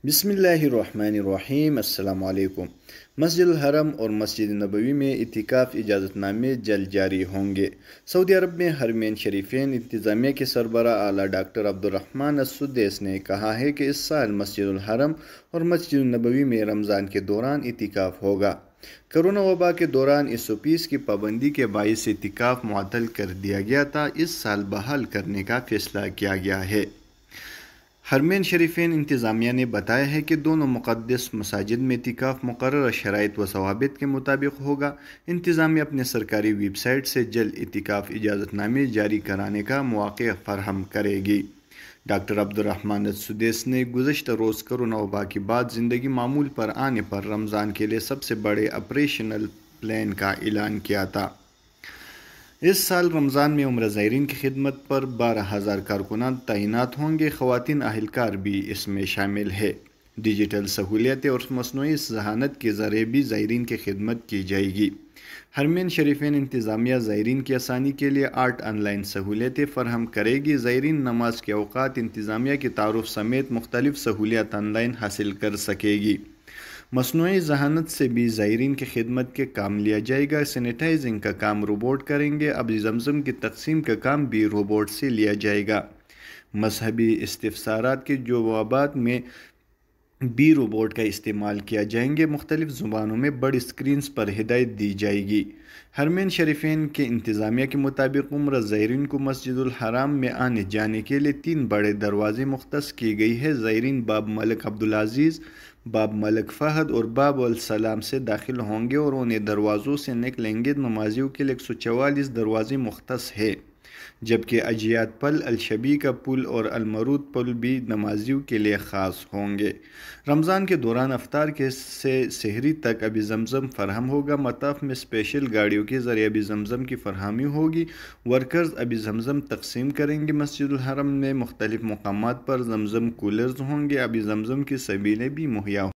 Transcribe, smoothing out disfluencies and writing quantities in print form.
بسم اللہ الرحمن الرحیم۔ السلام علیکم۔ مسجد الحرم اور مسجد نبوی میں اعتکاف اجازت نامے جلد جاری ہوں گے۔ سعودی عرب میں حرمین شریفین انتظامیہ کے سربراہ اعلیٰ ڈاکٹر عبدالرحمن السدیس نے کہا ہے کہ اس سال مسجد الحرم اور مسجد نبوی میں رمضان کے دوران اعتکاف ہوگا۔ کرونا وبا کے دوران 120 کی پابندی کے باعث اعتکاف معطل کر دیا گیا تھا، اس سال بحال کرنے کا فیصلہ کیا گیا ہے۔ حرمین شریفین انتظامیہ نے بتایا ہے کہ دونوں مقدس مساجد میں اعتکاف مقررہ شرائط و ضوابط کے مطابق ہوگا۔ انتظامیہ اپنے سرکاری ویب سائٹ سے جلد اعتکاف اجازت نامے جاری کرانے کا مواقع فراہم کرے گی۔ ڈاکٹر عبدالرحمن السدیس نے گزشتہ روز کرونا وبا کے بعد زندگی معمول پر آنے پر رمضان کے لیے سب سے بڑے آپریشنل پلان کا اعلان کیا تھا۔ اس سال رمضان میں عمرہ زائرین کی خدمت پر 12,000 کارکنان تعینات ہوں گے۔ خواتین اہلکار بھی اس میں شامل ہے۔ ڈیجیٹل سہولیتیں اور مصنوعی ذہانت کے ذریعے بھی زائرین کی خدمت کی جائے گی۔ حرمین شریفین انتظامیہ زائرین کی آسانی کے لیے 8 آن لائن سہولیتیں فراہم کرے گی۔ زائرین نماز کے اوقات، انتظامیہ کے تعارف سمیت مختلف سہولیات آن لائن حاصل کر سکے گی۔ مصنوعی ذہانت سے بھی زائرین کی خدمت کے کام لیا جائے گا۔ سینیٹائزنگ کا کام روبوٹ کریں گے۔ آب زمزم کی تقسیم کا کام بھی روبوٹ سے لیا جائے گا۔ مذہبی استفسارات کے جوابات میں بھی روبوٹ کا استعمال کیا جائیں گے۔ مختلف زبانوں میں بڑی اسکرینز پر ہدایت دی جائے گی۔ حرمین شریفین کے انتظامیہ کے مطابق عمرہ زائرین کو مسجد الحرام میں آنے جانے کے لیے 3 بڑے دروازے مختص کی گئی ہے۔ زائرین باب ملک عبدالعزیز، باب ملک فہد اور باب السلام سے داخل ہوں گے اور انہیں دروازوں سے نکلیں گے۔ نمازیوں کے لیے 144 دروازے مختص ہیں، جبکہ اجیاد پل، الشبی کا پل اور المرود پل بھی نمازیوں کے لیے خاص ہوں گے۔ رمضان کے دوران افطار سے سحری تک آب زمزم فراہم ہوگا۔ مطاف میں اسپیشل گاڑیوں کے ذریعے آب زمزم کی فراہمی ہوگی۔ ورکرز آب زمزم تقسیم کریں گے۔ مسجد الحرم میں مختلف مقامات پر زمزم کولرز ہوں گے۔ آب زمزم کی سبیلیں بھی مہیا